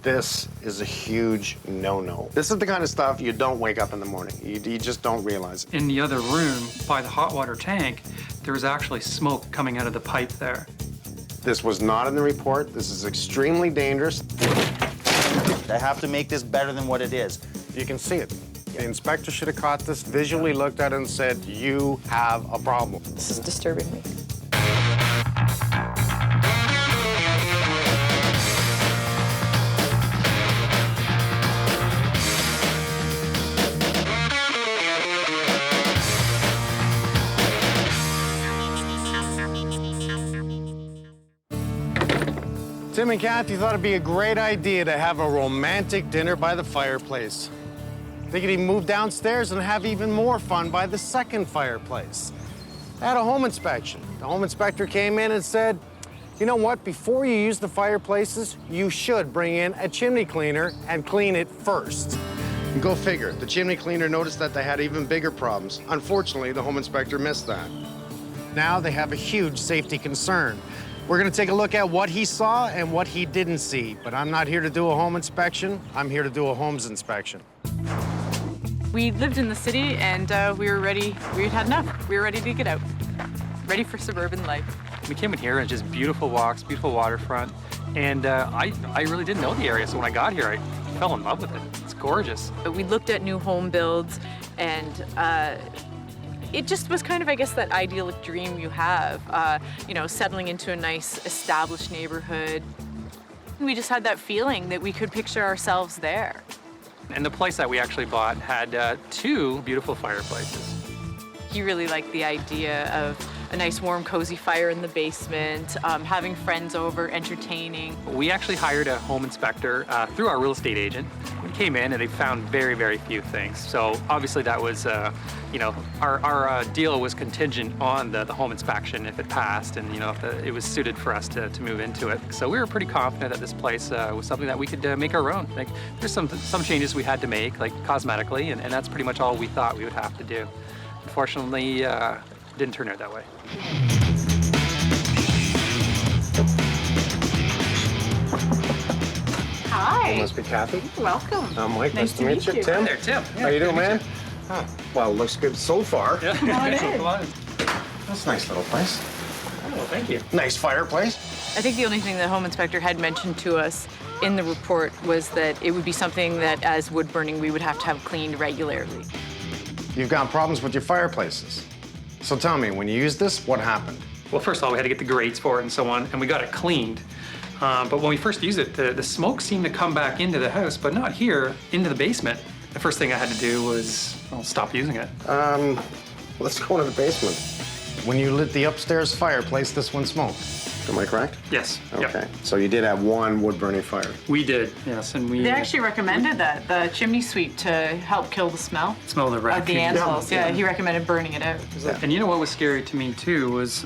This is a huge no-no. This is the kind of stuff you don't wake up in the morning. You just don't realize it. In the other room, by the hot water tank, there was actually smoke coming out of the pipe there. This was not in the report. This is extremely dangerous. I have to make this better than what it is. You can see it. The inspector should have caught this, visually looked at it and said, you have a problem. This is disturbing me. Tim and Cathy thought it'd be a great idea to have a romantic dinner by the fireplace. They could even move downstairs and have even more fun by the second fireplace. They had a home inspection. The home inspector came in and said, you know what, before you use the fireplaces, you should bring in a chimney cleaner and clean it first. And go figure, the chimney cleaner noticed that they had even bigger problems. Unfortunately, the home inspector missed that. Now they have a huge safety concern. We're gonna take a look at what he saw and what he didn't see. But I'm not here to do a home inspection. I'm here to do a homes inspection. We lived in the city and we were ready. We had had enough. We were ready to get out. Ready for suburban life. We came in here and just beautiful walks, beautiful waterfront. And I really didn't know the area, so when I got here, I fell in love with it. It's gorgeous. We looked at new home builds and it just was kind of, I guess, that idyllic dream you have, you know, settling into a nice established neighborhood. We just had that feeling that we could picture ourselves there. And the place that we actually bought had 2 beautiful fireplaces. He really liked the idea of a nice warm cozy fire in the basement, having friends over, entertaining. We actually hired a home inspector through our real estate agent. We came in and they found very, very few things. So obviously that was, you know, our deal was contingent on the home inspection if it passed and, you know, if it was suited for us to move into it. So we were pretty confident that this place was something that we could make our own. Like, there's some changes we had to make, like cosmetically, and that's pretty much all we thought we would have to do. Unfortunately, it didn't turn out that way. Hi. You must be Cathy. Welcome. I'm Mike. Nice to meet you. Tim. Hi there, Tim. How you doing, man? Huh. Well, looks good so far. Yeah. Come on in. Come on in. That's a nice little place. Oh, thank you. Nice fireplace. I think the only thing the home inspector had mentioned to us in the report was that it would be something that, as wood burning, we would have to have cleaned regularly. You've got problems with your fireplaces. So tell me, when you used this, what happened? Well, first of all, we had to get the grates for it and so on, and we got it cleaned. But when we first used it, the smoke seemed to come back into the house, but not here, into the basement. The first thing I had to do was, well, stop using it. Let's go into the basement. When you lit the upstairs fireplace, this one smoked. Am I correct? Yes. Okay. Yep. So you did have one wood-burning fire. We did, yes, and we... They actually recommended that, the chimney sweep, to help kill the smell smell the of raccoon. the animals. Yeah, he recommended burning it out. Yeah. And you know what was scary to me too was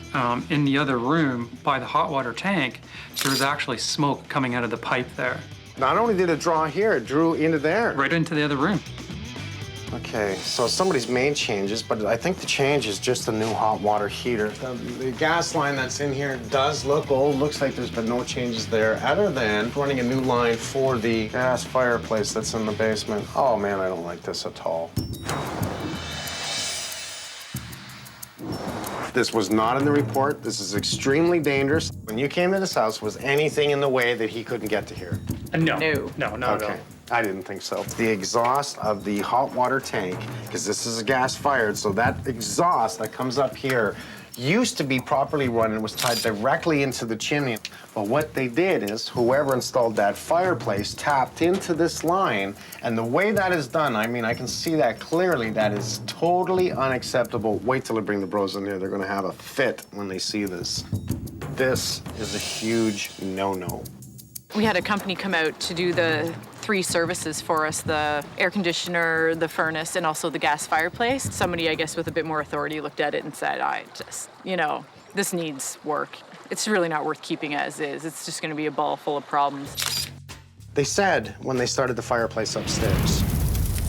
in the other room by the hot water tank, there was actually smoke coming out of the pipe there. Not only did it draw here, it drew into there. Right into the other room. Okay, so somebody's made changes, but I think the change is just the new hot water heater. The gas line that's in here does look old. Looks like there's been no changes there, other than running a new line for the gas fireplace that's in the basement. Oh man, I don't like this at all. This was not in the report. This is extremely dangerous. When you came to this house, was anything in the way that he couldn't get to here? No. No. No, not at all. I didn't think so. The exhaust of the hot water tank, because this is a gas-fired, so that exhaust that comes up here used to be properly run and was tied directly into the chimney. But what they did is, whoever installed that fireplace tapped into this line, and the way that is done, I mean, I can see that clearly, that is totally unacceptable. Wait till I bring the bros in here. They're gonna have a fit when they see this. This is a huge no-no. We had a company come out to do the 3 services for us, the air conditioner, the furnace, and also the gas fireplace. Somebody, I guess, with a bit more authority looked at it and said, I just, you know, this needs work. It's really not worth keeping as is. It's just gonna be a ball full of problems. They said when they started the fireplace upstairs,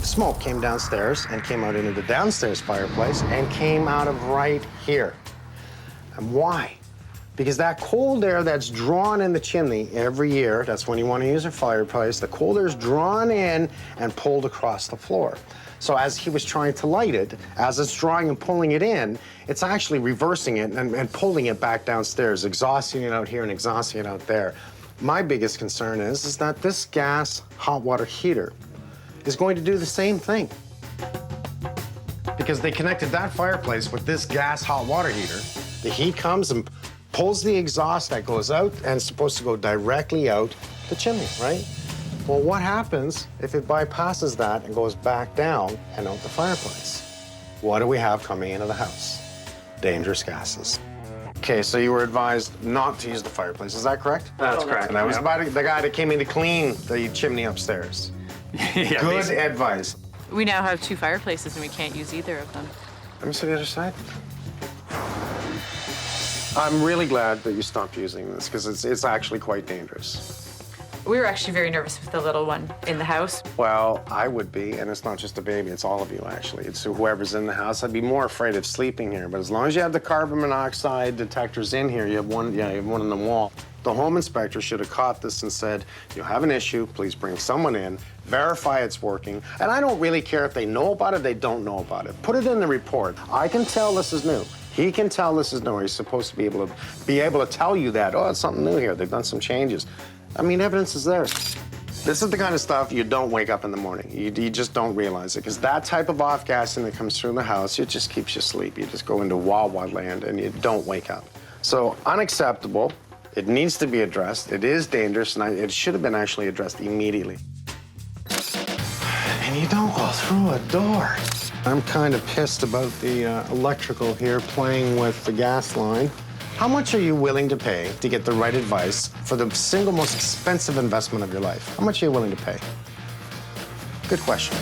smoke came downstairs and came out into the downstairs fireplace and came out of right here. And why? Because that cold air that's drawn in the chimney every year, that's when you want to use a fireplace, the cold air is drawn in and pulled across the floor. So as he was trying to light it, as it's drawing and pulling it in, it's actually reversing it and pulling it back downstairs, exhausting it out here and exhausting it out there. My biggest concern is that this gas hot water heater is going to do the same thing. Because they connected that fireplace with this gas hot water heater. The heat comes and pulls the exhaust that goes out and it's supposed to go directly out the chimney, right? Well, what happens if it bypasses that and goes back down and out the fireplace? What do we have coming into the house? Dangerous gases. Okay, so you were advised not to use the fireplace, is that correct? That's correct. And that was about the guy that came in to clean the chimney upstairs. Yeah, Good basically. advice. We now have 2 fireplaces and we can't use either of them. Let me see the other side. I'm really glad that you stopped using this because it's actually quite dangerous. We were actually very nervous with the little one in the house. Well, I would be, and it's not just a baby, it's all of you, actually. It's whoever's in the house. I'd be more afraid of sleeping here, but as long as you have the carbon monoxide detectors in here, you have one in the wall. The home inspector should have caught this and said, you have an issue, please bring someone in, verify it's working. And I don't really care if they know about it, they don't know about it. Put it in the report. I can tell this is new. He can tell this is new. He's supposed to be able to tell you that, oh, it's something new here, they've done some changes. I mean, evidence is there. This is the kind of stuff you don't wake up in the morning. You just don't realize it, because that type of off-gassing that comes through the house, it just keeps you asleep. You just go into wah-wah land and you don't wake up. So, unacceptable. It needs to be addressed. It is dangerous, and it should have been actually addressed immediately. And you don't go through a door. I'm kind of pissed about the electrical here playing with the gas line. How much are you willing to pay to get the right advice for the single most expensive investment of your life? How much are you willing to pay? Good question.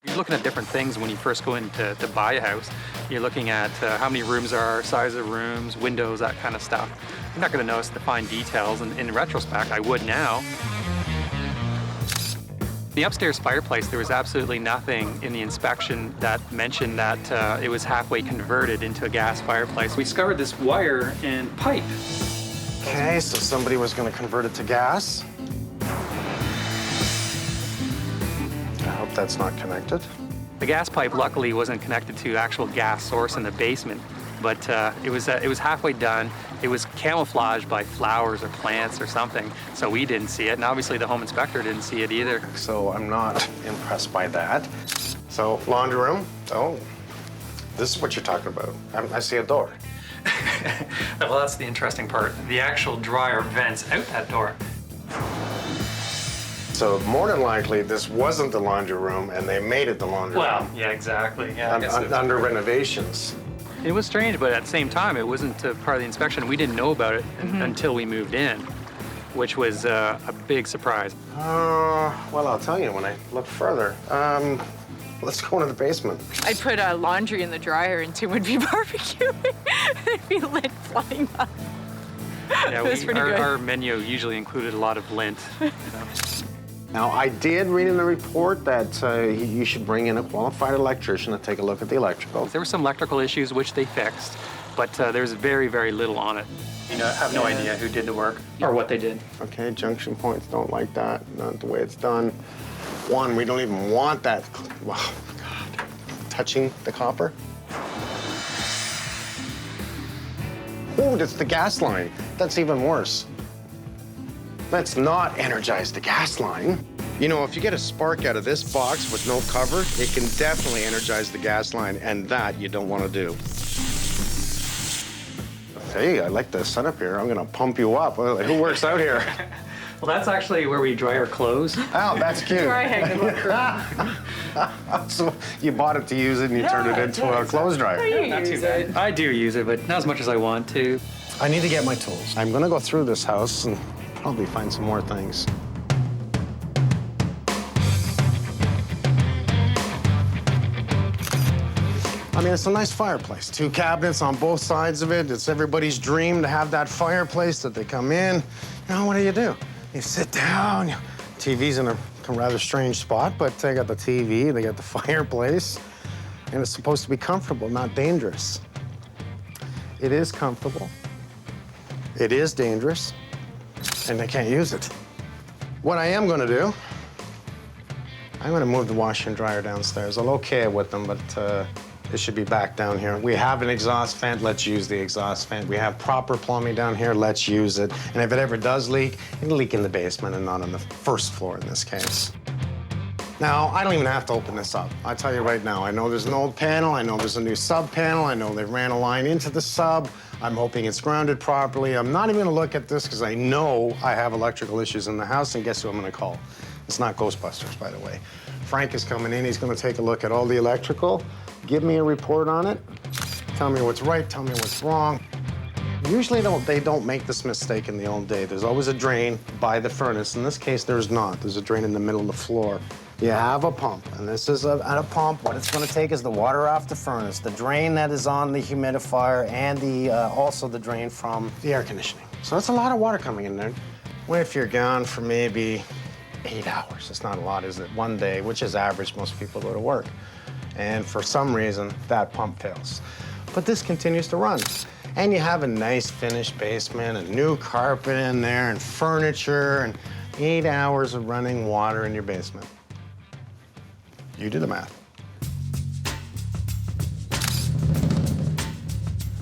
You're looking at different things when you first go in to buy a house. You're looking at how many rooms there are, size of rooms, windows, that kind of stuff. You're not going to notice the fine details, and in retrospect, I would now. The upstairs fireplace, there was absolutely nothing in the inspection that mentioned that it was halfway converted into a gas fireplace. We discovered this wire and pipe. Okay, so somebody was going to convert it to gas. I hope that's not connected. The gas pipe, luckily, wasn't connected to actual gas source in the basement, but it was halfway done. It was camouflaged by flowers or plants or something, so we didn't see it, and obviously the home inspector didn't see it either. So I'm not impressed by that. So, laundry room. Oh, this is what you're talking about. I see a door. Well, that's the interesting part. The actual dryer vents out that door. So more than likely, this wasn't the laundry room, and they made it the laundry room. Yeah, exactly. Yeah, I guess it's Under renovations. It was strange, but at the same time, it wasn't part of the inspection. We didn't know about it until we moved in, which was a big surprise. Well, I'll tell you when I look further. Let's go into the basement. I'd put laundry in the dryer and Tim would be barbecuing. There'd be lint flying up. Yeah, It was pretty good. our menu usually included a lot of lint. Now, I did read in the report that you should bring in a qualified electrician to take a look at the electrical. There were some electrical issues which they fixed, but there's very, very little on it. You know, I have no idea who did the work or what they did. Okay, junction points don't like that, not the way it's done. One, we don't even want that, wow, God, touching the copper. Oh, that's the gas line. That's even worse. Let's not energize the gas line. You know, if you get a spark out of this box with no cover, it can definitely energize the gas line, and that you don't want to do. Hey, I like the setup here. I'm gonna pump you up. Who works out here? Well, that's actually where we dry our clothes. Oh, that's cute. Dry hang So you bought it to use it and you turned it into a clothes dryer. Not too bad. I do use it, but not as much as I want to. I need to get my tools. I'm gonna go through this house and probably find some more things. I mean, it's a nice fireplace. 2 cabinets on both sides of it. It's everybody's dream to have that fireplace that they come in. You know, what do? You sit down. TV's in a rather strange spot, but they got the TV, they got the fireplace, and it's supposed to be comfortable, not dangerous. It is comfortable. It is dangerous, and I can't use it. What I am gonna do, I'm gonna move the washer and dryer downstairs. I'll okay it with them, but it should be back down here. We have an exhaust vent, let's use the exhaust vent. We have proper plumbing down here, let's use it. And if it ever does leak, it'll leak in the basement and not on the first floor in this case. Now, I don't even have to open this up. I tell you right now, I know there's an old panel, I know there's a new sub panel, I know they ran a line into the sub. I'm hoping it's grounded properly. I'm not even gonna look at this because I know I have electrical issues in the house, and guess who I'm gonna call? It's not Ghostbusters, by the way. Frank is coming in, he's gonna take a look at all the electrical, give me a report on it, tell me what's right, tell me what's wrong. Usually they don't make this mistake in the old day. There's always a drain by the furnace. In this case, there's not. There's a drain in the middle of the floor. You have a pump, and this is a pump. What it's gonna take is the water off the furnace, the drain that is on the humidifier, and also the drain from the air conditioning. So that's a lot of water coming in there. What if you're gone for maybe 8 hours? It's not a lot, is it? One day, which is average, most people go to work. And for some reason, that pump fails. But this continues to run. And you have a nice finished basement, a new carpet in there, and furniture, and 8 hours of running water in your basement. You do the math.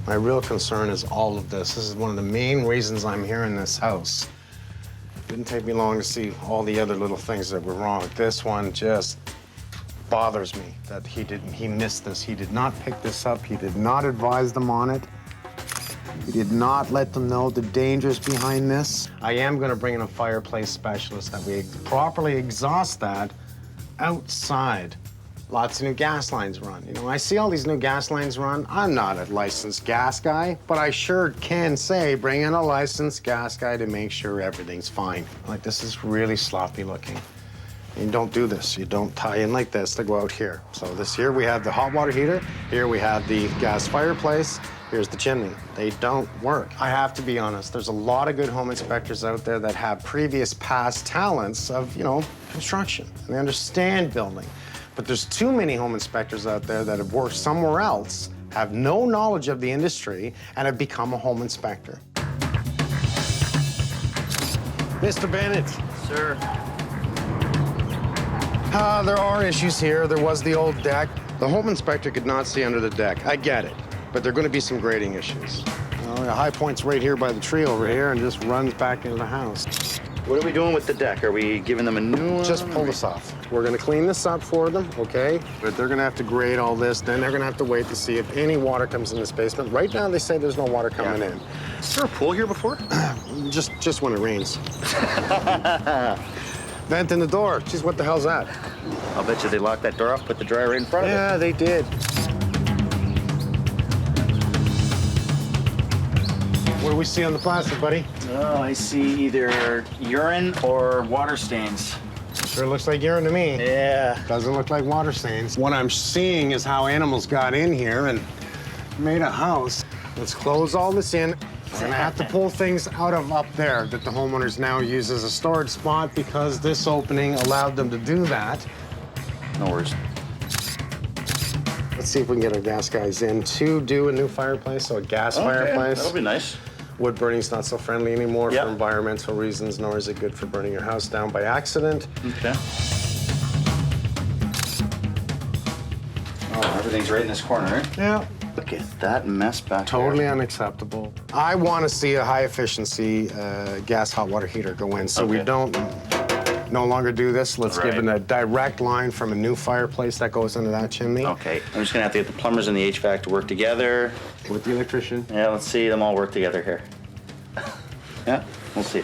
My real concern is all of this. This is one of the main reasons I'm here in this house. It didn't take me long to see all the other little things that were wrong. This one just bothers me that he missed this. He did not pick this up. He did not advise them on it. He did not let them know the dangers behind this. I am gonna bring in a fireplace specialist that we properly exhaust that outside. Lots of new gas lines run. You know, I see all these new gas lines run. I'm not a licensed gas guy, but I sure can say bring in a licensed gas guy to make sure everything's fine. Like, this is really sloppy looking. You don't do this. You don't tie in like this to go out here. So this here, we have the hot water heater. Here we have the gas fireplace. Here's the chimney. They don't work. I have to be honest, there's a lot of good home inspectors out there that have previous past talents of, you know, construction. And they understand building. But there's too many home inspectors out there that have worked somewhere else, have no knowledge of the industry, and have become a home inspector. Mr. Bennett. Sir. There are issues here. There was the old deck. The home inspector could not see under the deck. I get it. But there are going to be some grading issues. The high point's right here by the tree over here and just runs back into the house. What are we doing with the deck? Are we giving them a new one? Just pull this off. We're going to clean this up for them, okay? But they're going to have to grade all this. Then they're going to have to wait to see if any water comes in this basement. Right now, they say there's no water coming in. Is there a pool here before? Just when it rains. Vent in the door. Geez, what the hell's that? I'll bet you they locked that door off, put the dryer right in front of it. Yeah, they did. What do we see on the plastic, buddy? Oh, I see either urine or water stains. Sure looks like urine to me. Yeah. Doesn't look like water stains. What I'm seeing is how animals got in here and made a house. Let's close all this in. We're gonna have to pull things out of up there that the homeowners now use as a storage spot because this opening allowed them to do that. No worries. Let's see if we can get our gas guys in to do a new fireplace, so a gas fireplace. That'll be nice. Wood burning's not so friendly anymore Yep. for environmental reasons, nor is it good for burning your house down by accident. Okay. Oh, everything's right in this corner, right? Yeah. Look at that mess back Totally there. unacceptable. I want to see a high-efficiency gas hot water heater go in, so we Okay. don't no longer do this. Let's give Right. it a direct line from a new fireplace that goes into that chimney. Okay, I'm just gonna have to get the plumbers and the HVAC to work together. With the electrician. Yeah, let's see them all work together here. Yeah, we'll see.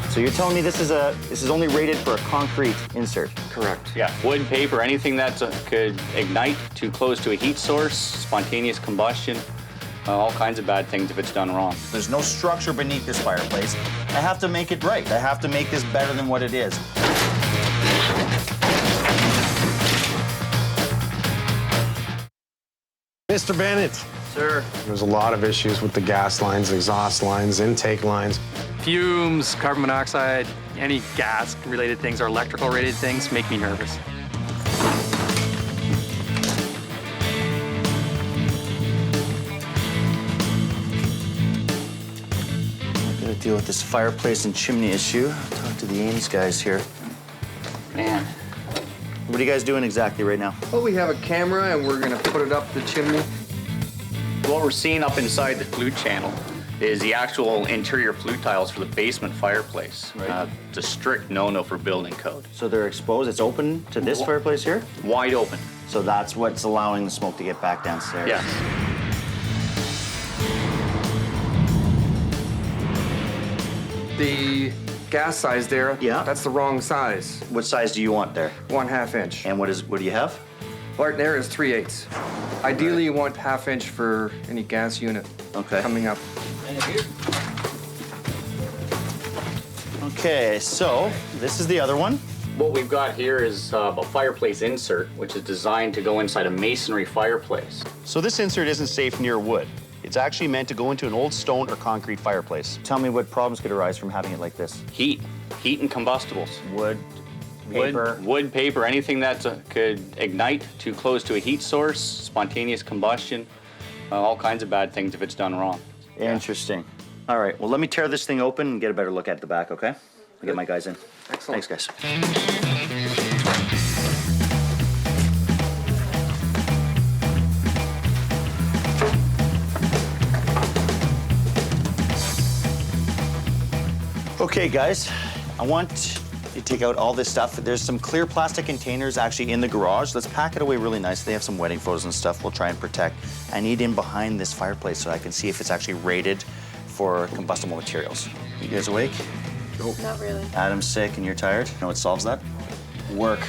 So you're telling me this is only rated for a concrete insert? Correct. Yeah, wood, paper, anything that could ignite too close to a heat source, spontaneous combustion, all kinds of bad things if it's done wrong. There's no structure beneath this fireplace. I have to make it right. I have to make this better than what it is. Mr. Bennett. Sir. There's a lot of issues with the gas lines, exhaust lines, intake lines. Fumes, carbon monoxide, any gas-related things or electrical-related things make me nervous. deal with this fireplace and chimney issue. Talk to the Ames guys here. Man, what are you guys doing exactly right now? Well, we have a camera and we're gonna put it up the chimney. What we're seeing up inside the flue channel is the actual interior flue tiles for the basement fireplace. Right. It's a strict no-no for building code. So they're exposed, it's open to this fireplace here? Wide open. So that's what's allowing the smoke to get back downstairs? Yes. The gas size there, Yeah. that's the wrong size. What size do you want there? 1/2 inch. And what do you have? Right there is 3/8. Ideally, you want 1/2 inch for any gas unit Okay. coming up. Okay, so this is the other one. What we've got here is a fireplace insert, which is designed to go inside a masonry fireplace. So this insert isn't safe near wood. It's actually meant to go into an old stone or concrete fireplace. Tell me what problems could arise from having it like this. Heat and combustibles. Wood, paper. Wood, paper, anything that could ignite too close to a heat source, spontaneous combustion, all kinds of bad things if it's done wrong. Interesting. All right, well, let me tear this thing open and get a better look at the back, okay? I'll get my guys in. Excellent. Thanks, guys. Okay, guys, I want you to take out all this stuff. There's some clear plastic containers actually in the garage. Let's pack it away really nice. They have some wedding photos and stuff we'll try and protect. I need in behind this fireplace so I can see if it's actually rated for combustible materials. You guys awake? Not really. Adam's sick and you're tired. You know what solves that? Work.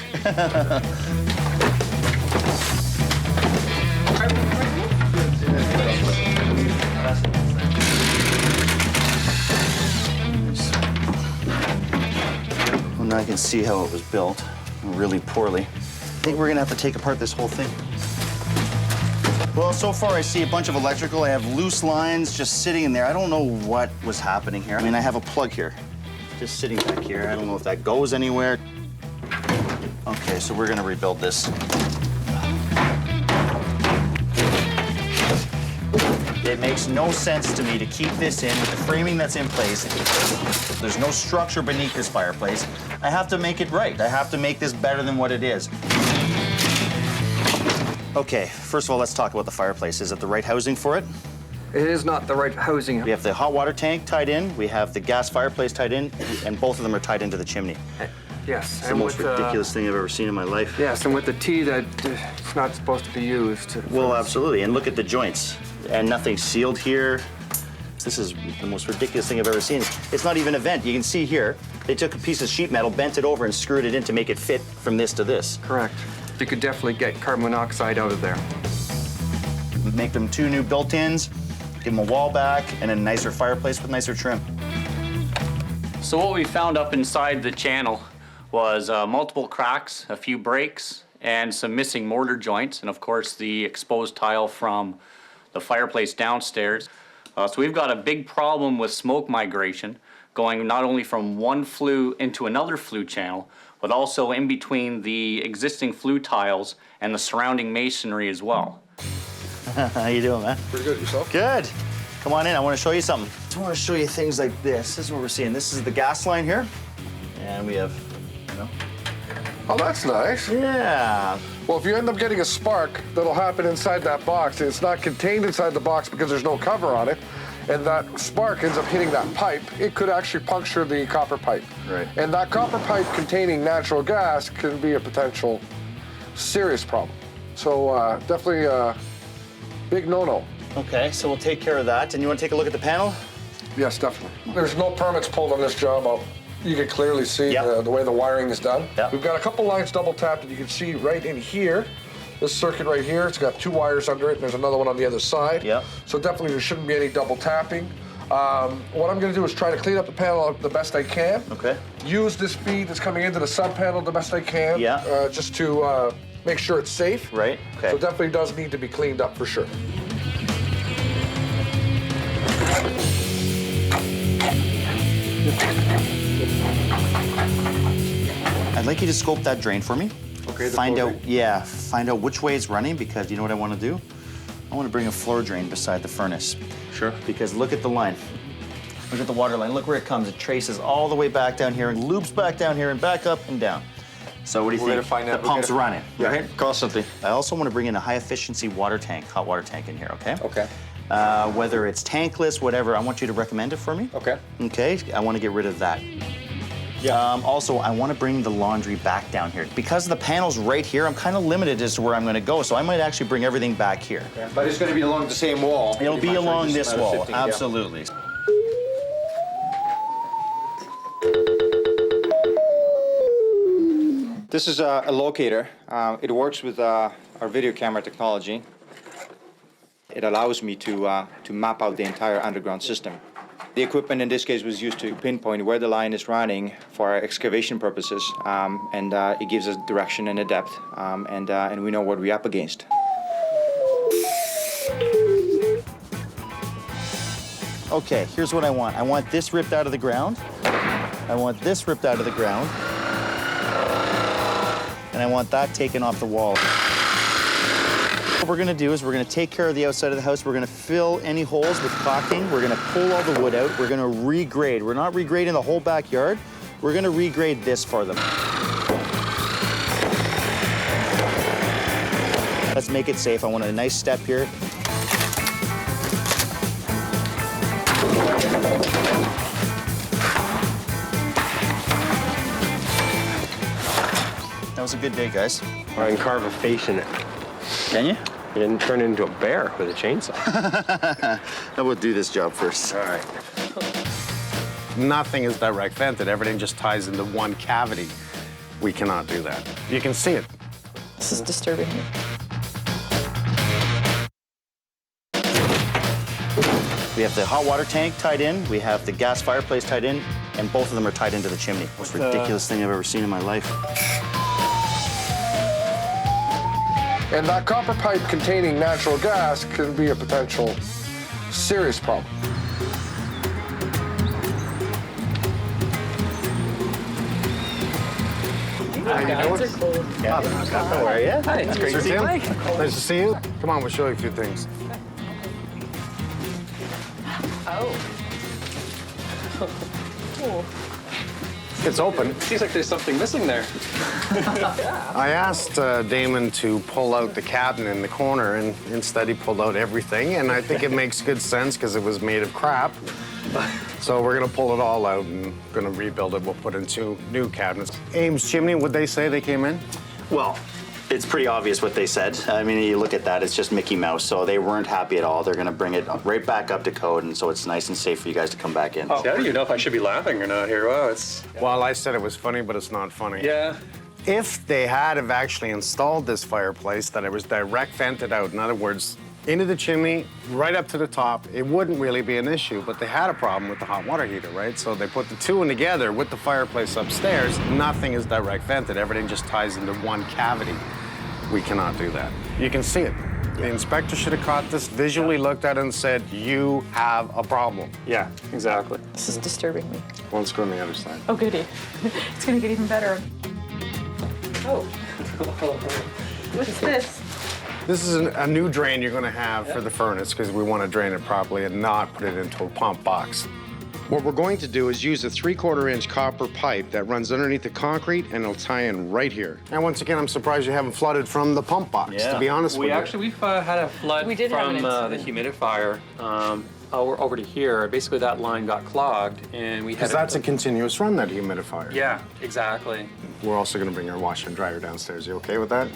Well, now I can see how it was built, really poorly. I think we're gonna have to take apart this whole thing. Well, so far I see a bunch of electrical. I have loose lines just sitting in there. I don't know what was happening here. I mean, I have a plug here, just sitting back here. I don't know if that goes anywhere. Okay, so we're gonna rebuild this. It makes no sense to me to keep this in with the framing that's in place. There's no structure beneath this fireplace. I have to make it right. I have to make this better than what it is. Okay, first of all, let's talk about the fireplace. Is it the right housing for it? It is not the right housing. We have the hot water tank tied in, we have the gas fireplace tied in, and both of them are tied into the chimney. Yes. It's the most ridiculous thing I've ever seen in my life. Yes, and with the T that it's not supposed to be used. Well, absolutely, and look at the joints. And nothing sealed here. This is the most ridiculous thing I've ever seen. It's not even a vent. You can see here, they took a piece of sheet metal, bent it over, and screwed it in to make it fit from this to this. Correct. You could definitely get carbon monoxide out of there. Make them 2 new built-ins, give them a wall back, and a nicer fireplace with nicer trim. So what we found up inside the channel was multiple cracks, a few breaks, and some missing mortar joints, and of course the exposed tile from the fireplace downstairs. So we've got a big problem with smoke migration going not only from one flue into another flue channel, but also in between the existing flue tiles and the surrounding masonry as well. How you doing, man? Pretty good, yourself? Good. Come on in, I want to show you something. I want to show you things like this. This is what we're seeing. This is the gas line here. And we have, you know. Oh, that's nice. Yeah. Well, if you end up getting a spark, that'll happen inside that box. It's not contained inside the box because there's no cover on it, and that spark ends up hitting that pipe. It could actually puncture the copper pipe. Right. And that copper pipe containing natural gas can be a potential serious problem. So definitely a big no-no. Okay, so we'll take care of that. And you want to take a look at the panel? Yes, definitely. There's no permits pulled on this job. You can clearly see Yep. the way the wiring is done. Yep. We've got a couple lines double tapped, and you can see right in here, this circuit right here, it's got 2 wires under it, and there's another one on the other side. Yep. So definitely there shouldn't be any double tapping. What I'm gonna do is try to clean up the panel the best I can. Okay. Use this feed that's coming into the sub panel the best I can. Yeah. Just to make sure it's safe. Right, okay. So definitely does need to be cleaned up for sure. I'd like you to scope that drain for me. Okay, the Find floor out, drain. yeah, find out which way it's running, because you know what I want to do? I want to bring a floor drain beside the furnace. Sure. Because look at the line. Look at the water line. Look where it comes. It traces all the way back down here and loops back down here and back up and down. So what do you think? We're gonna find out. The pump's running, right? Constantly. I also want to bring in a high-efficiency water tank, hot water tank in here, okay? Okay. Whether it's tankless, whatever, I want you to recommend it for me. Okay. Okay, I want to get rid of that. Yeah. Also, I want to bring the laundry back down here. Because the panel's right here, I'm kind of limited as to where I'm going to go, so I might actually bring everything back here. Yeah. But it's going to be along the same wall. It'll be along this wall, shifting, yeah. absolutely. This is a locator. It works with our video camera technology. It allows me to map out the entire underground system. The equipment in this case was used to pinpoint where the line is running for our excavation purposes, and it gives us direction and a depth, and we know what we're up against. Okay, here's what I want. I want this ripped out of the ground. I want this ripped out of the ground. And I want that taken off the wall. What we're gonna do is we're gonna take care of the outside of the house. We're gonna fill any holes with caulking. We're gonna pull all the wood out. We're gonna regrade. We're not regrading the whole backyard. We're gonna regrade this for them. Let's make it safe. I want a nice step here. That was a good day, guys. I can carve a face in it. Can you? And turn it into a bear with a chainsaw. I will do this job first. All right. Nothing is direct vented. Everything just ties into one cavity. We cannot do that. You can see it. This is disturbing me. We have the hot water tank tied in, we have the gas fireplace tied in, and both of them are tied into the chimney. Most ridiculous thing I've ever seen in my life. And that copper pipe containing natural gas can be a potential serious problem. How are you? Hi, it's great to see you. Nice to see you. Come on, we'll show you a few things. It's open. Seems like there's something missing there. I asked Damon to pull out the cabinet in the corner, and instead he pulled out everything. And I think it makes good sense because it was made of crap. So we're gonna pull it all out and gonna rebuild it. We'll put in 2 new cabinets. Ames Chimney, would they say they came in? Well, it's pretty obvious what they said. I mean, you look at that, it's just Mickey Mouse, so they weren't happy at all. They're gonna bring it right back up to code, and so it's nice and safe for you guys to come back in. How do you know if I should be laughing or not here? Wow, it's... Well, I said it was funny, but it's not funny. Yeah. If they had have actually installed this fireplace, that it was direct vented out, in other words, into the chimney, right up to the top, it wouldn't really be an issue, but they had a problem with the hot water heater, right? So they put the 2 in together with the fireplace upstairs. Nothing is direct vented. Everything just ties into one cavity. We cannot do that. You can see it. The inspector should have caught this, visually looked at it and said, you have a problem. Yeah, exactly. This is disturbing me. Well, let's go on the other side. Oh, goody. It's gonna get even better. Oh. What's this? This is a new drain you're gonna have for the furnace because we want to drain it properly and not put it into a pump box. What we're going to do is use a 3/4-inch copper pipe that runs underneath the concrete and it'll tie in right here. And once again, I'm surprised you haven't flooded from the pump box, to be honest with you. We've had a flood We did have from an the incident. humidifier over to here. Basically, that line got clogged, and we had. Because that's a continuous run, that humidifier. Yeah, exactly. We're also gonna bring our washer and dryer downstairs. You okay with that?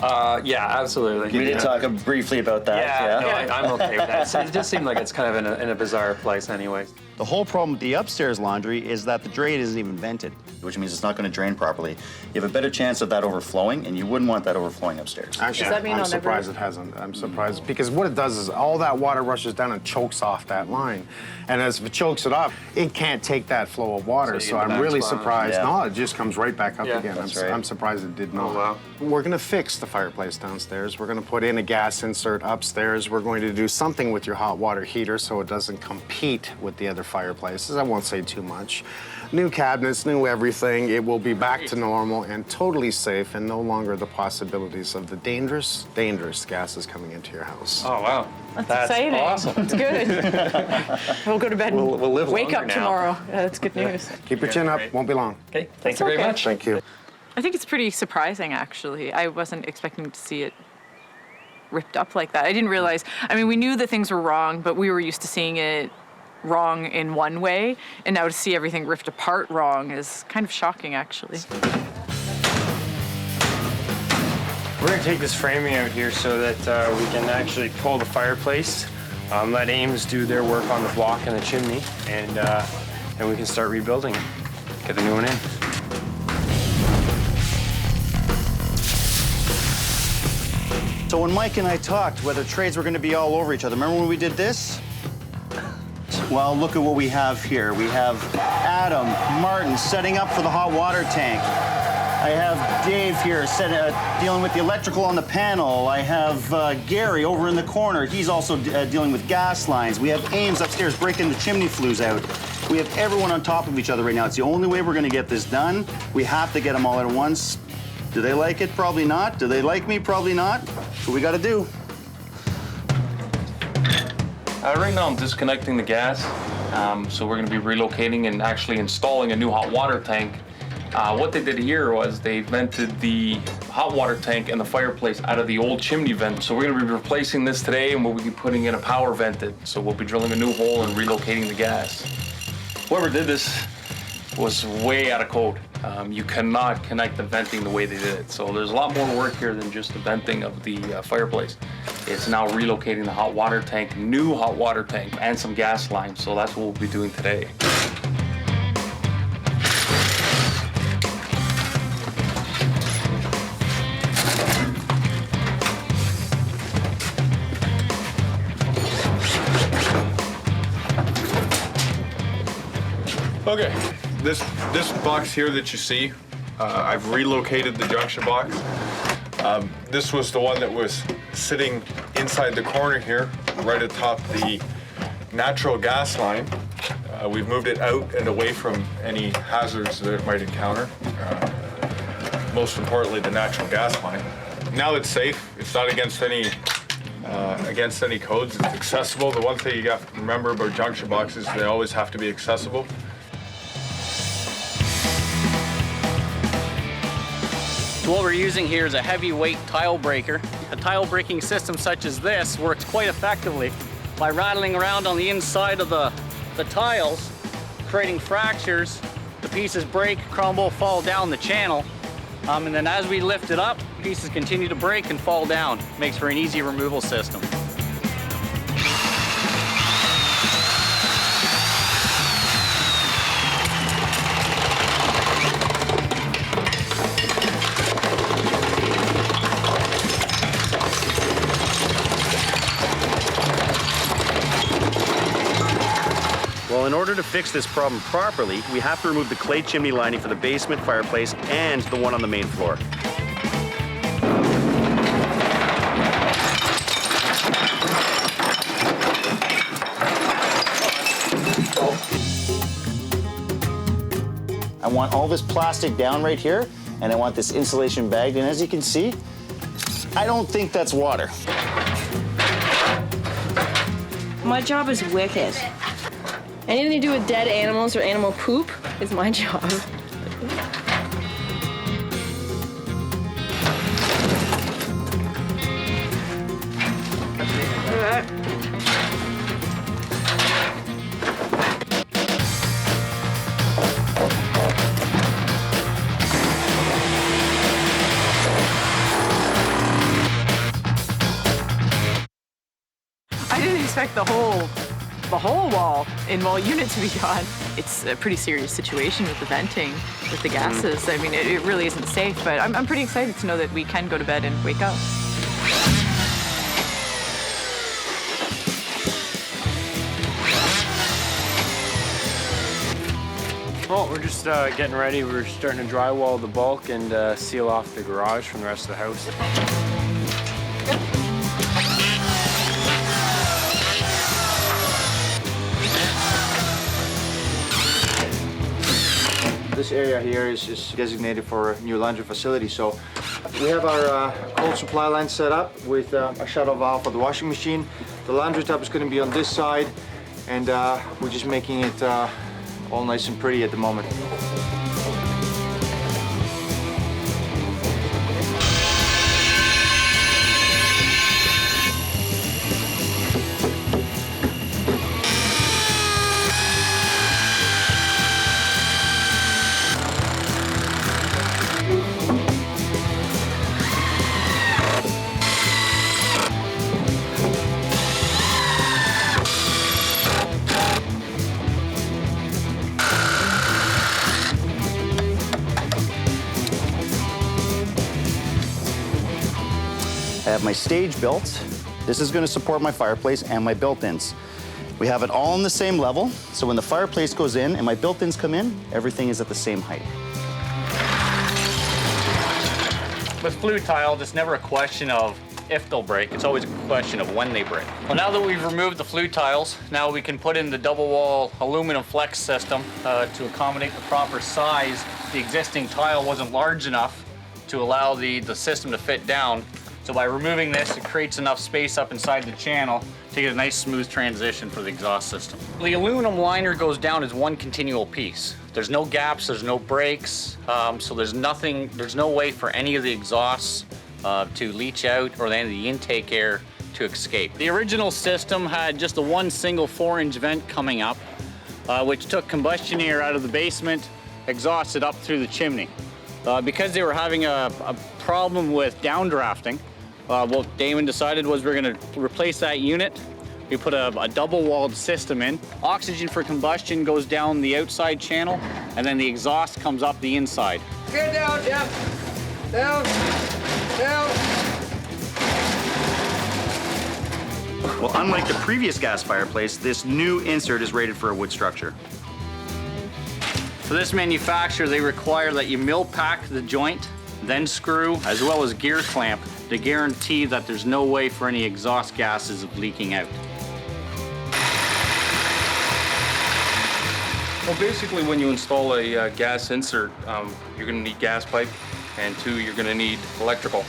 Yeah, absolutely. We did talk briefly about that. Yeah, no, I'm okay with that. So it just seemed like it's kind of in a bizarre place, anyways. The whole problem with the upstairs laundry is that the drain isn't even vented, which means it's not going to drain properly. You have a better chance of that overflowing, and you wouldn't want that overflowing upstairs. Actually, Does that mean I'm I'll surprised never- it hasn't. I'm surprised because what it does is all that water rushes down and chokes off that line. And as it chokes it off, it can't take that flow of water. So So you I'm really backslide. surprised. Yeah. No, it just comes right back up Yeah, again. I'm that's right? I'm surprised it did not. Oh, wow. We're gonna fix the fireplace downstairs. We're gonna put in a gas insert upstairs. We're going to do something with your hot water heater so it doesn't compete with the other fireplaces. I won't say too much. New cabinets, new everything. It will be back to normal and totally safe and no longer the possibilities of the dangerous, dangerous gases coming into your house. Oh, wow. That's exciting. Awesome. It's good. We'll go to bed and We'll live wake longer up now. tomorrow. That's good news. Keep your chin up, won't be long. Okay, thank you very okay. much. Thank you. I think it's pretty surprising, actually. I wasn't expecting to see it ripped up like that. I didn't realize, I mean, we knew that things were wrong, but we were used to seeing it wrong in one way, and now to see everything ripped apart wrong is kind of shocking, actually. We're gonna take this framing out here so that we can actually pull the fireplace, let Ames do their work on the block and the chimney, and we can start rebuilding it, get the new one in. So when Mike and I talked whether trades were going to be all over each other, remember when we did this? Well, look at what we have here. We have Adam Martin setting up for the hot water tank. I have Dave here dealing with the electrical on the panel. I have Gary over in the corner. He's also dealing with gas lines. We have Ames upstairs breaking the chimney flues out. We have everyone on top of each other right now. It's the only way we're going to get this done. We have to get them all at once. Do they like it? Probably not. Do they like me? Probably not. What we got to do? Right now I'm disconnecting the gas, so we're going to be relocating and actually installing a new hot water tank. What they did here was they vented the hot water tank and the fireplace out of the old chimney vent. So we're going to be replacing this today, and we'll be putting in a power vented. So we'll be drilling a new hole and relocating the gas. Whoever did this was way out of code. You cannot connect the venting the way they did it. So there's a lot more work here than just the venting of the fireplace. It's now relocating the hot water tank, new hot water tank, and some gas lines. So that's what we'll be doing today. Okay, this box here that you see, I've relocated the junction box. This was the one that was sitting inside the corner here, right atop the natural gas line. We've moved it out and away from any hazards that it might encounter. Most importantly, the natural gas line. Now it's safe. It's not against any codes. It's accessible. The one thing you got to remember about junction boxes, they always have to be accessible. So what we're using here is a heavyweight tile breaker. A tile breaking system such as this works quite effectively by rattling around on the inside of the tiles, creating fractures. The pieces break, crumble, fall down the channel. And then as we lift it up, pieces continue to break and fall down. Makes for an easy removal system. Well, in order to fix this problem properly, we have to remove the clay chimney lining for the basement fireplace and the one on the main floor. I want all this plastic down right here, and I want this insulation bagged. And as you can see, I don't think that's water. My job is wicked. Anything to do with dead animals or animal poop is my job. I didn't expect the whole wall in wall unit to be gone. It's a pretty serious situation with the venting, with the gases. I mean, it really isn't safe, but I'm pretty excited to know that we can go to bed and wake up. Well, we're just getting ready. We're starting to drywall the bulk and seal off the garage from the rest of the house. This area here is designated for a new laundry facility. So we have our cold supply line set up with a shuttle valve for the washing machine. The laundry tub is going to be on this side, and we're just making it all nice and pretty at the moment. I have my stage built. This is going to support my fireplace and my built-ins. We have it all on the same level, so when the fireplace goes in and my built-ins come in, everything is at the same height. With flue tile, it's never a question of if they'll break, it's always a question of when they break. Well, now that we've removed the flue tiles, now we can put in the double wall aluminum flex system to accommodate the proper size. The existing tile wasn't large enough to allow the system to fit down. So by removing this, it creates enough space up inside the channel to get a nice smooth transition for the exhaust system. The aluminum liner goes down as one continual piece. There's no gaps, there's no breaks, so there's no way for any of the exhausts to leach out or any of the intake air to escape. The original system had just a one single 4-inch vent coming up, which took combustion air out of the basement, exhausted up through the chimney. Because they were having a problem with downdrafting, what Damon decided was we're going to replace that unit. We put a double-walled system in. Oxygen for combustion goes down the outside channel, and then the exhaust comes up the inside. Get down, Jeff. Down. Down. Well, unlike the previous gas fireplace, this new insert is rated for a wood structure. For this manufacturer, they require that you mill pack the joint, then screw, as well as gear clamp to guarantee that there's no way for any exhaust gases of leaking out. Well, basically, when you install a gas insert, you're going to need gas pipe, and 2, you're going to need electrical.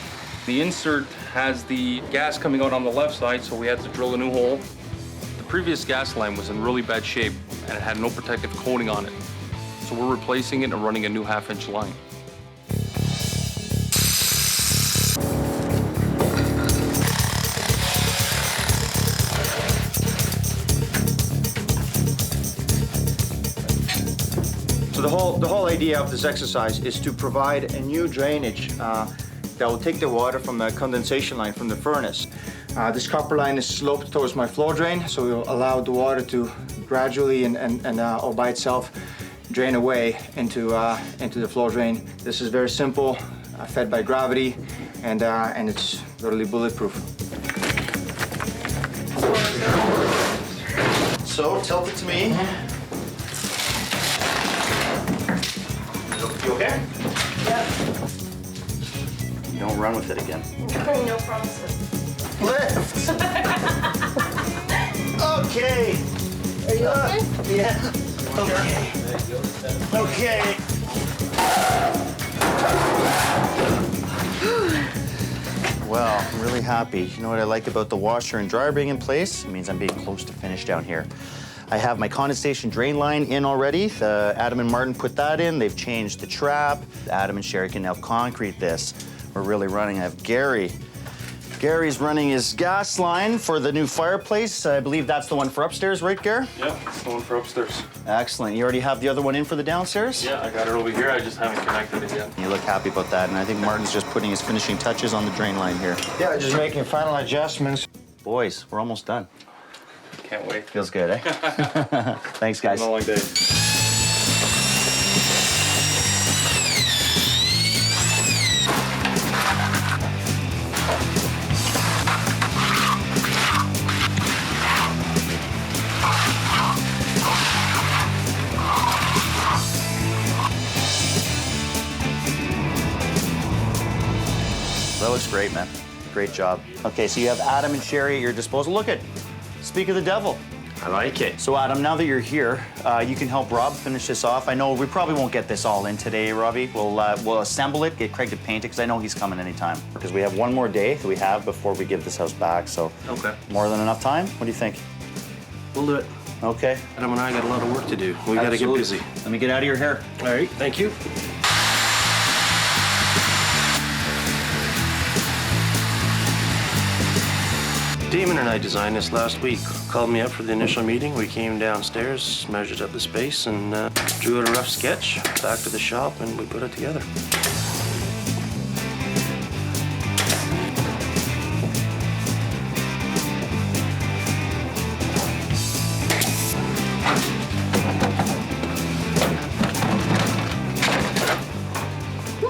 The insert has the gas coming out on the left side, so we had to drill a new hole. The previous gas line was in really bad shape, and it had no protective coating on it. So we're replacing it and running a new 1/2-inch line. So the whole idea of this exercise is to provide a new drainage that will take the water from the condensation line from the furnace. This copper line is sloped towards my floor drain, so it will allow the water to gradually and all by itself drain away into the floor drain. This is very simple, fed by gravity, and it's literally bulletproof. So, tilt it to me. You okay? Yep. You don't run with it again. No promises. Lift! Okay. Are you okay? Yeah. Okay. Okay. Well, I'm really happy. You know what I like about the washer and dryer being in place? It means I'm being close to finish down here. I have my condensation drain line in already. Adam and Martin put that in. They've changed the trap. Adam and Sherry can now concrete this. We're really running. I have Gary. Gary's running his gas line for the new fireplace. I believe that's the one for upstairs, right, Gary? Yeah, it's the one for upstairs. Excellent. You already have the other one in for the downstairs? Yeah, I got it over here. I just haven't connected it yet. You look happy about that, and I think Martin's just putting his finishing touches on the drain line here. Yeah, just making final adjustments. Boys, we're almost done. Can't wait. Feels good, eh? Thanks, guys. It's been a long day. looks great, man. Great job. Okay, so you have Adam and Sherry at your disposal. Look at, speak of the devil. I like it. So Adam, now that you're here, you can help Rob finish this off. I know we probably won't get this all in today, Robbie. We'll assemble it, get Craig to paint it, because I know he's coming anytime. Because we have one more day that we have before we give this house back, so. Okay. More than enough time? What do you think? We'll do it. Okay. Adam and I got a lot of work to do. We gotta get busy. Let me get out of your hair. All right, thank you. Damon and I designed this last week. Called me up for the initial meeting. We came downstairs, measured up the space, and drew out a rough sketch. Back to the shop, and we put it together.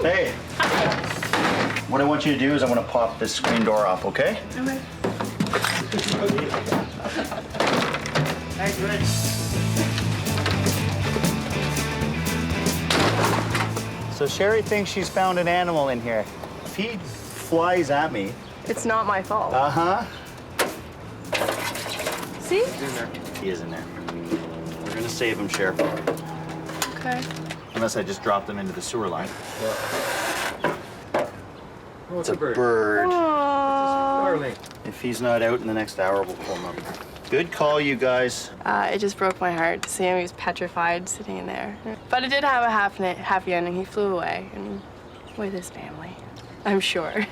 Hey. What I want you to do is I want to pop this screen door off, okay? Okay. So Sherry thinks she's found an animal in here. If he flies at me. It's not my fault. Uh-huh. See? He is in there. We're gonna save him, Sheriff. Okay. Unless I just dropped him into the sewer line. Oh, It's a bird. Aww. If he's not out in the next hour, we'll pull him up. Good call, you guys. It just broke my heart to see him. He was petrified sitting in there. But it did have a happy ending. He flew away and with his family, I'm sure.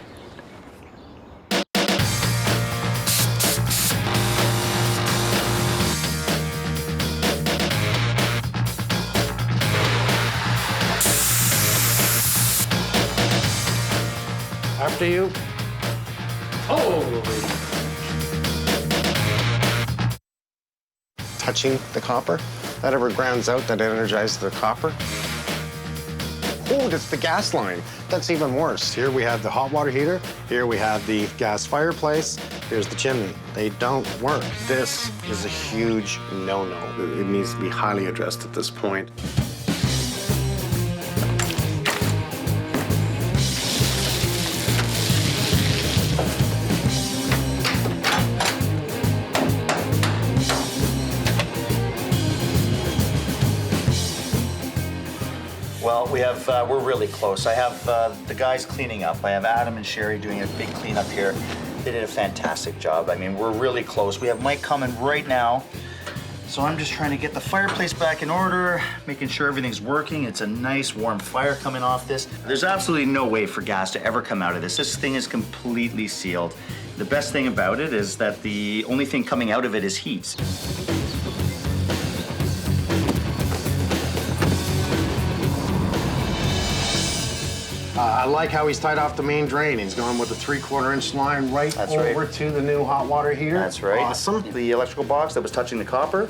After you. Touching the copper. That ever grounds out, that energizes the copper. Oh, that's the gas line. That's even worse. Here we have the hot water heater. Here we have the gas fireplace. Here's the chimney. They don't work. This is a huge no-no. It needs to be highly addressed at this point. Well, we're really close. I have the guys cleaning up. I have Adam and Sherry doing a big cleanup here. They did a fantastic job. I mean, we're really close. We have Mike coming right now. So I'm just trying to get the fireplace back in order, making sure everything's working. It's a nice warm fire coming off this. There's absolutely no way for gas to ever come out of this. This thing is completely sealed. The best thing about it is that the only thing coming out of it is heat. I like how he's tied off the main drain. He's going with a 3/4-inch line right over to the new hot water heater. That's right. Awesome. The electrical box that was touching the copper,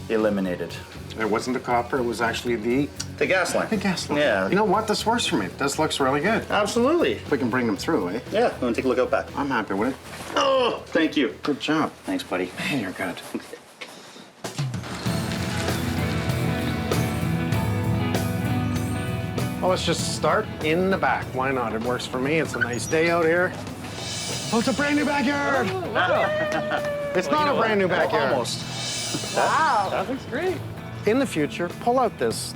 eliminated. It wasn't the copper, it was actually the gas line. The gas line. Yeah. You know what? This works for me. This looks really good. Absolutely. We can bring them through, eh? Yeah, I'm gonna take a look out back. I'm happy with it. Oh, thank you. Good job. Thanks, buddy. Man, you're good. Well, let's just start in the back. Why not? It works for me. It's a nice day out here. Oh, it's a brand new backyard. It's not a brand new backyard. Almost. Wow. That looks great. In the future, pull out this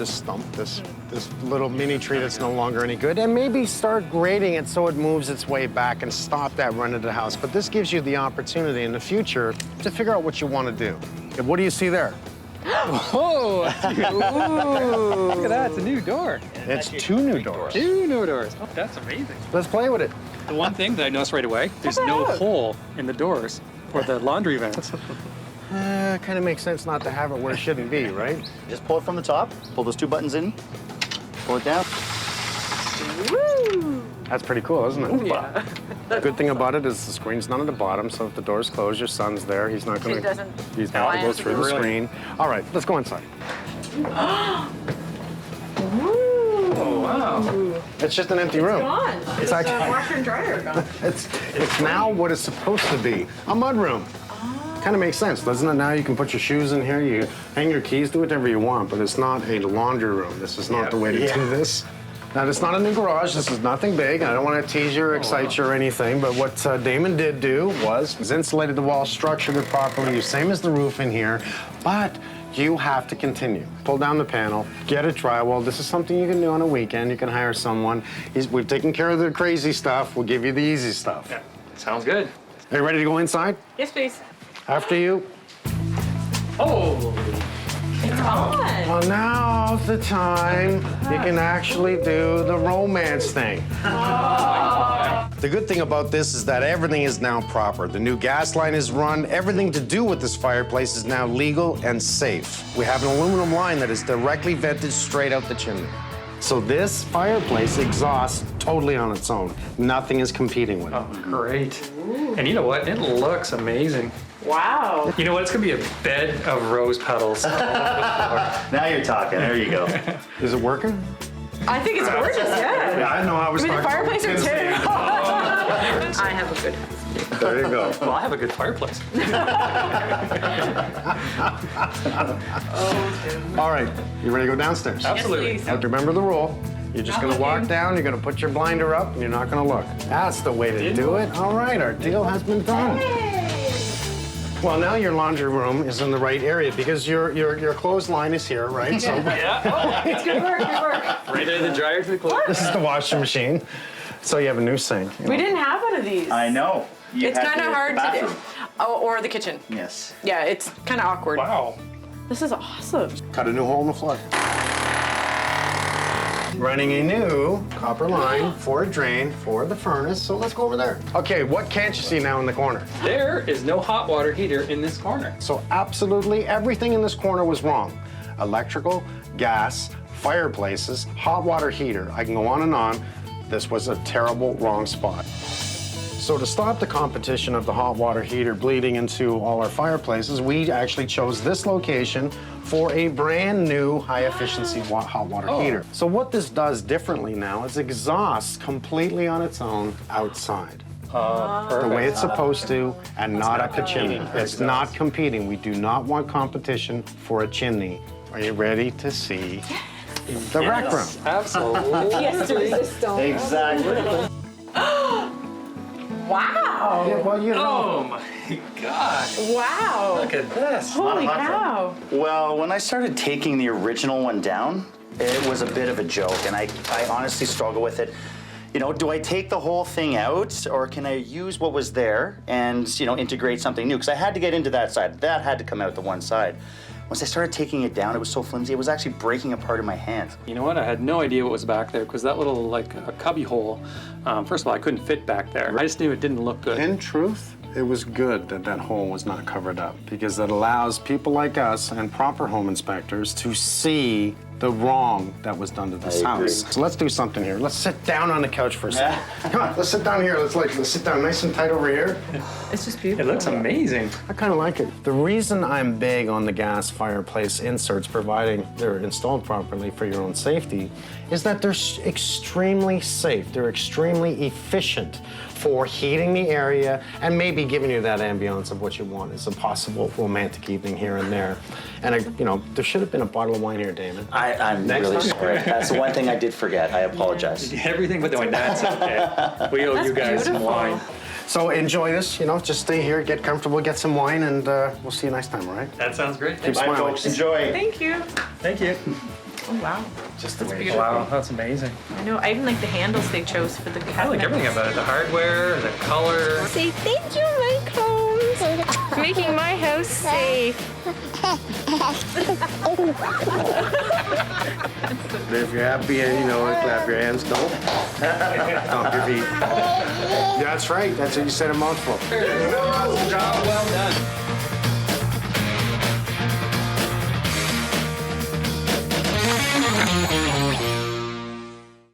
stump, this little mini tree that's no longer any good, and maybe start grading it so it moves its way back and stop that run into the house. But this gives you the opportunity in the future to figure out what you want to do. And what do you see there? Oh, look at that. It's a new door. It's two new doors. Two new doors. Oh, that's amazing. Let's play with it. The one thing that I noticed right away, there's no hole in the doors for the laundry vents. Kind of makes sense not to have it where it shouldn't be, right? Just pull it from the top, pull those two buttons in, pull it down. Woo! That's pretty cool, isn't it? Yeah. The good thing about it is the screen's not at the bottom, so if the door's closed, your son's there. He's not going to. He's not going to go through the screen. All right, let's go inside. Oh, wow. It's just an empty room. Gone. It's The actually washer and dryer are gone. it's now what it's supposed to be, a mud room. Kind of makes sense, doesn't it? Now you can put your shoes in here, you hang your keys, do whatever you want, but it's not a laundry room. This is not the way to do this. Now, it's not a new garage. This is nothing big. I don't want to tease you or excite you or anything, but what Damon did do was insulated the wall, structured it properly, same as the roof in here, but you have to continue. Pull down the panel, get it drywall. This is something you can do on a weekend. You can hire someone. We've taken care of the crazy stuff. We'll give you the easy stuff. Yeah. Sounds good. Are you ready to go inside? Yes, please. After you. Oh! It's on. Well, now's the time you can actually do the romance thing. The good thing about this is that everything is now proper. The new gas line is run. Everything to do with this fireplace is now legal and safe. We have an aluminum line that is directly vented straight out the chimney. So this fireplace exhausts totally on its own. Nothing is competing with it. Oh, great. And you know what? It looks amazing. Wow. You know what? It's gonna be a bed of rose petals. Now you're talking. There you go. Is it working? I think it's gorgeous, yeah. Yeah, I know. I was Give me the talking fireplace or about two. I have a good house. There you go. Well, I have a good fireplace. All right, you ready to go downstairs? Absolutely. Yes, please. Now, remember the rule. You're just I'm gonna walk looking. down, you're gonna put your blinder up, and you're not gonna look. That's the way to do it. All right, our deal has been done. Well, now your laundry room is in the right area because your clothesline is here, right? So Yeah. Oh, It's good work, good work. right in the dryer to the clothes. this is the washing machine. So you have a new sink. you We know. didn't have one of these. I know. You It's had kind of the hard to do. bathroom. Oh, or the kitchen. Yes. Yeah, it's kind of awkward. Wow. This is awesome. Cut a new hole in the floor. Running a new copper line for a drain for the furnace. So let's go over there. Okay, what can't you see now in the corner? There is no hot water heater in this corner. So absolutely everything in this corner was wrong. Electrical, gas, fireplaces, hot water heater. I can go on and on. This was a terrible wrong spot. So to stop the competition of the hot water heater bleeding into all our fireplaces, we actually chose this location for a brand new high efficiency hot water heater. So what this does differently now is exhausts completely on its own outside. The way it's supposed to, and not up the chimney. It's not competing. We do not want competition for a chimney. Are you ready to see the rec room? Absolutely. Yes, Exactly. Wow. Yeah, well, you know. Oh my gosh. Wow. Look at this. Holy cow. Well, when I started taking the original one down, it was a bit of a joke, and I honestly struggle with it. You know, do I take the whole thing out, or can I use what was there and, you know, integrate something new? Because I had to get into that side. That had to come out the one side. Once I started taking it down, it was so flimsy, it was actually breaking apart in my hands. You know what? I had no idea what was back there because that little like cubby hole. First of all, I couldn't fit back there. I just knew it didn't look good. In truth, it was good that that hole was not covered up because it allows people like us and proper home inspectors to see the wrong that was done to this I agree. house. So let's do something here. Let's sit down on the couch for a second. Come on, let's sit down here. Let's sit down nice and tight over here. It's just It beautiful. looks amazing. I kind of like it. The reason I'm big on the gas fireplace inserts, providing they're installed properly for your own safety, is that they're extremely safe. They're extremely efficient for heating the area and maybe giving you that ambiance of what you want. It's a possible romantic evening here and there. And, there should have been a bottle of wine here, Damon. I'm Next really time. sorry. That's the one thing I did forget. I apologize. Everything but the wine. That's okay. We owe you guys some beautiful. wine. So enjoy this, just stay here, get comfortable, get some wine, and we'll see you next time, all right? That sounds great. Keep Bye, smiling. folks. Enjoy. Thank you. Thank you. Oh, wow. Just the way beautiful. Wow, that's amazing. I know. I even like the handles they chose for the cabinets. I like everything about it. The hardware, the color. Say thank you, Mike Holmes, for making my house safe. If you're happy and clap your hands, don't. Stomp your feet. That's right. That's what you said a mouthful. Job well done.